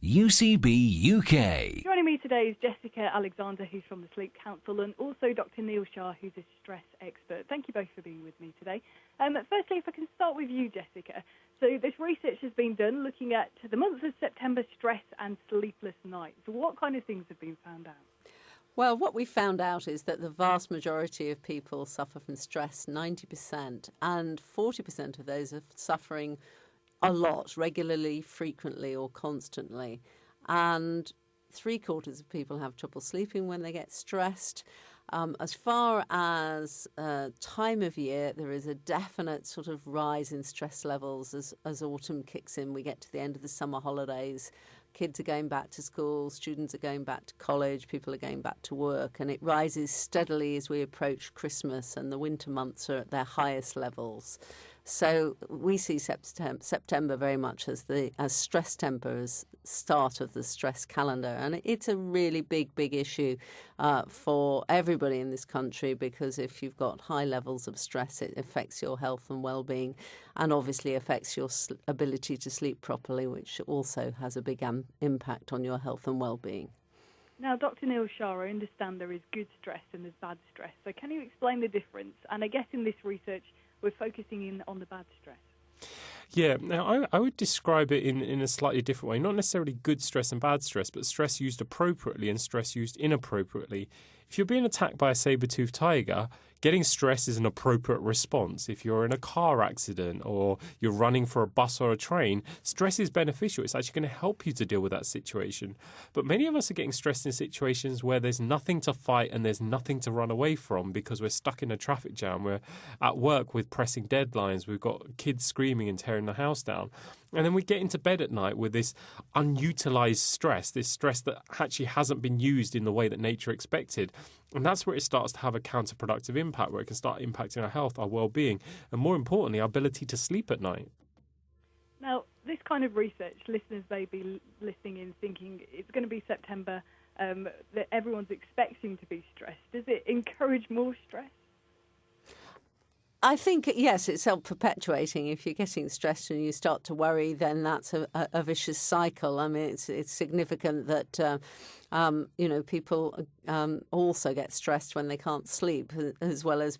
UCB UK. Joining me today is Jessica Alexander, who's from the Sleep Council, and also Dr. Neil Shah, who's a stress expert. Thank you both for being with me today. Firstly, if I can start with you, Jessica. So this research has been done looking at the month of September, stress and sleepless nights. So what kind of things have been found out? Well, what we found out is that the vast majority of people suffer from stress, 90%, and 40% of those are suffering a lot, regularly, frequently or constantly. And 3/4 of people have trouble sleeping when they get stressed. As far as time of year, there is a definite sort of rise in stress levels as autumn kicks in. We get to the end of the summer holidays. Kids are going back to school, students are going back to college, people are going back to work, and it rises steadily as we approach Christmas, and the winter months are at their highest levels. So we see September very much as Stresstember, as start of the stress calendar, and it's a really big issue for everybody in this country, because if you've got high levels of stress, it affects your health and well-being, and obviously affects your ability to sleep properly, which also has a big impact on your health and well-being. Now, Dr. Neil Shah, I understand there is good stress and there's bad stress. So can you explain the difference? And I guess in this research, we're focusing in on the bad stress. Yeah, now I would describe it in a slightly different way. Not necessarily good stress and bad stress, but stress used appropriately and stress used inappropriately. If you're being attacked by a saber-toothed tiger, getting stressed is an appropriate response. If you're in a car accident or you're running for a bus or a train, stress is beneficial. It's actually going to help you to deal with that situation. But many of us are getting stressed in situations where there's nothing to fight and there's nothing to run away from, because we're stuck in a traffic jam. We're at work with pressing deadlines. We've got kids screaming and tearing the house down. And then we get into bed at night with this unutilized stress, this stress that actually hasn't been used in the way that nature expected. And that's where it starts to have a counterproductive impact, where it can start impacting our health, our well-being, and more importantly, our ability to sleep at night. Now, this kind of research, listeners may be listening in thinking it's going to be September, that everyone's expecting to be stressed. Does it encourage more stress? I think, yes, it's self-perpetuating. If you're getting stressed and you start to worry, then that's a vicious cycle. I mean, it's significant that, people also get stressed when they can't sleep, as well as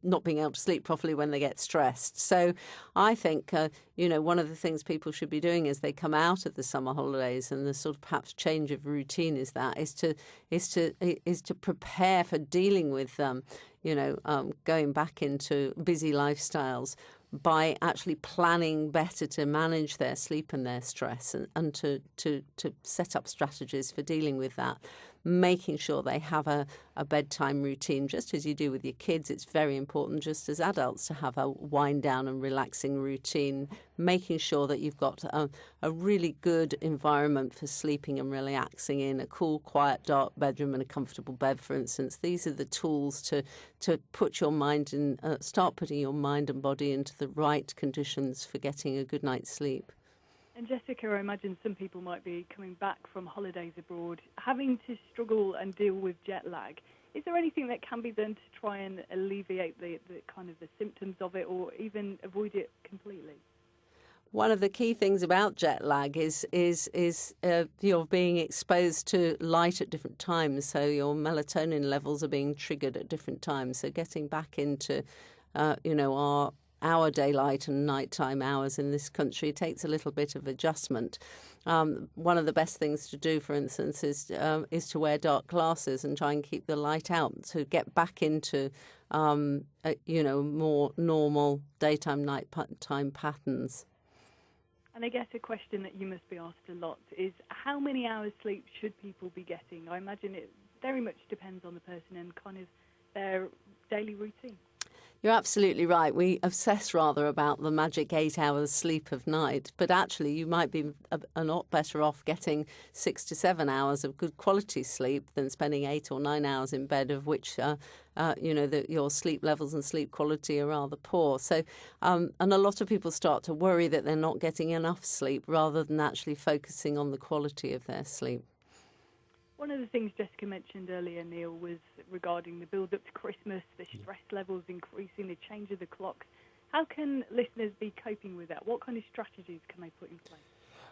not being able to sleep properly when they get stressed. So I think, one of the things people should be doing as they come out of the summer holidays, and the sort of perhaps change of routine is to prepare for dealing with going back into busy lifestyles by actually planning better to manage their sleep and their stress, and to set up strategies for dealing with that. Making sure they have a bedtime routine, just as you do with your kids. It's very important, just as adults, to have a wind down and relaxing routine. Making sure that you've got a really good environment for sleeping and relaxing in, a cool, quiet, dark bedroom and a comfortable bed, for instance. These are the tools to put your mind in, start putting your mind and body into the right conditions for getting a good night's sleep. And Jessica, I imagine some people might be coming back from holidays abroad, having to struggle and deal with jet lag. Is there anything that can be done to try and alleviate the kind of the symptoms of it, or even avoid it completely? One of the key things about jet lag is you're being exposed to light at different times, so your melatonin levels are being triggered at different times. So getting back into, our daylight and nighttime hours in this country takes a little bit of adjustment. One of the best things to do, for instance, is to wear dark glasses and try and keep the light out, to get back into more normal daytime nighttime patterns. And I guess a question that you must be asked a lot is, how many hours sleep should people be getting? I imagine it very much depends on the person and kind of their daily routine. You're absolutely right. We obsess rather about the magic 8 hours sleep of night, but actually you might be a lot better off getting 6 to 7 hours of good quality sleep than spending 8 or 9 hours in bed, of which your sleep levels and sleep quality are rather poor. So, and a lot of people start to worry that they're not getting enough sleep rather than actually focusing on the quality of their sleep. One of the things Jessica mentioned earlier, Neil, was regarding the build-up to Christmas, the stress levels increasing, the change of the clocks. How can listeners be coping with that? What kind of strategies can they put in place?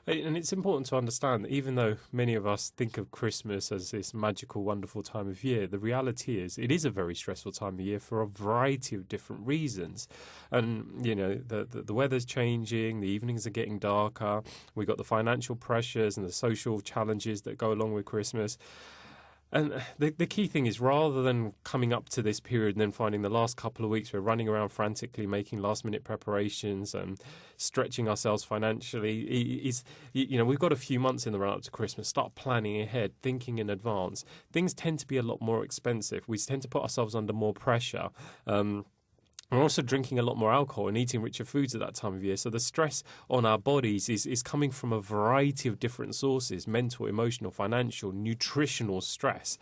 And it's important to understand that even though many of us think of Christmas as this magical, wonderful time of year, the reality is it is a very stressful time of year for a variety of different reasons. And, you know, the weather's changing, the evenings are getting darker, we've got the financial pressures and the social challenges that go along with Christmas. And the key thing is, rather than coming up to this period and then finding the last couple of weeks we're running around frantically making last-minute preparations and stretching ourselves financially, we've got a few months in the run-up to Christmas. Start planning ahead, thinking in advance. Things tend to be a lot more expensive. We tend to put ourselves under more pressure. We're also drinking a lot more alcohol and eating richer foods at that time of year. So the stress on our bodies is coming from a variety of different sources: mental, emotional, financial, nutritional stress.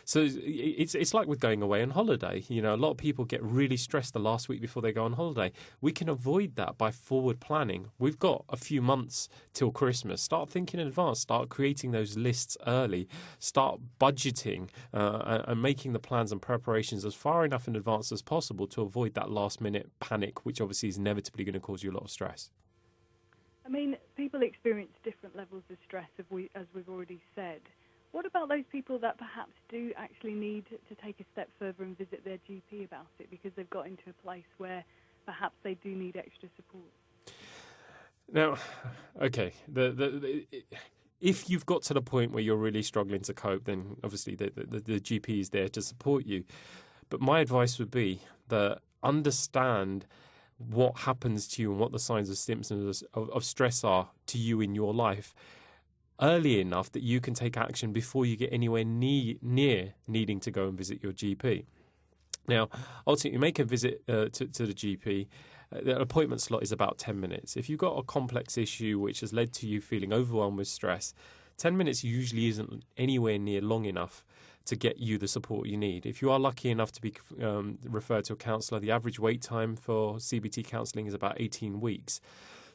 So it's like with going away on holiday. You know, a lot of people get really stressed the last week before they go on holiday. We can avoid that by forward planning. We've got a few months till Christmas. Start thinking in advance. Start creating those lists early. Start budgeting and making the plans and preparations as far enough in advance as possible to avoid that last-minute panic, which obviously is inevitably going to cause you a lot of stress. I mean, people experience different levels of stress, as we've already said. What about those people that perhaps do actually need to take a step further and visit their GP about it because they've got into a place where perhaps they do need extra support? Now, okay, if you've got to the point where you're really struggling to cope, then obviously the GP is there to support you. But my advice would be that understand what happens to you and what the signs and symptoms of stress are to you in your life early enough that you can take action before you get anywhere near needing to go and visit your GP. Now, ultimately, make a visit to the GP. The appointment slot is about 10 minutes. If you've got a complex issue which has led to you feeling overwhelmed with stress, 10 minutes usually isn't anywhere near long enough to get you the support you need. If you are lucky enough to be referred to a counsellor, the average wait time for CBT counselling is about 18 weeks.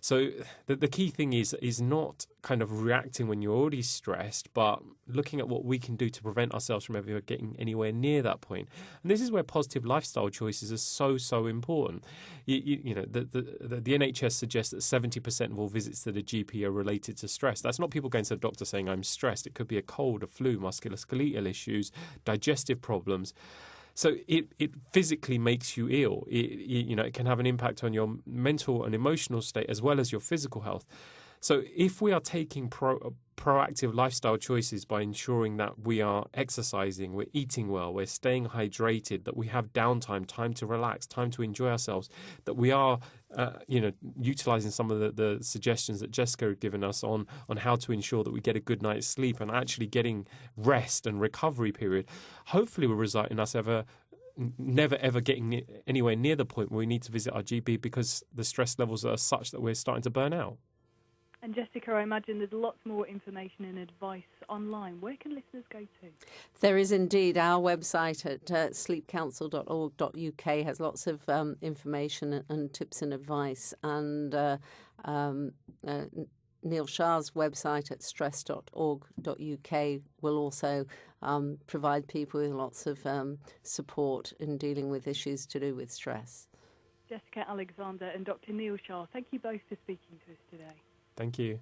So the key thing is not kind of reacting when you're already stressed, but looking at what we can do to prevent ourselves from ever getting anywhere near that point. And this is where positive lifestyle choices are so important. The NHS suggests that 70% of all visits to the GP are related to stress. That's not people going to the doctor saying, I'm stressed. It could be a cold, a flu, musculoskeletal issues, digestive problems. So it physically makes you ill. It can have an impact on your mental and emotional state as well as your physical health. So if we are taking proactive lifestyle choices by ensuring that we are exercising, we're eating well, we're staying hydrated, that we have downtime, time to relax, time to enjoy ourselves, that we are utilising some of the suggestions that Jessica had given us on how to ensure that we get a good night's sleep and actually getting rest and recovery period, hopefully will result in us never ever getting anywhere near the point where we need to visit our GP because the stress levels are such that we're starting to burn out. And Jessica, I imagine there's lots more information and advice online. Where can listeners go to? There is indeed. Our website at sleepcouncil.org.uk has lots of information and tips and advice. And Neil Shah's website at stress.org.uk will also provide people with lots of support in dealing with issues to do with stress. Jessica Alexander and Dr. Neil Shah, thank you both for speaking to us today. Thank you.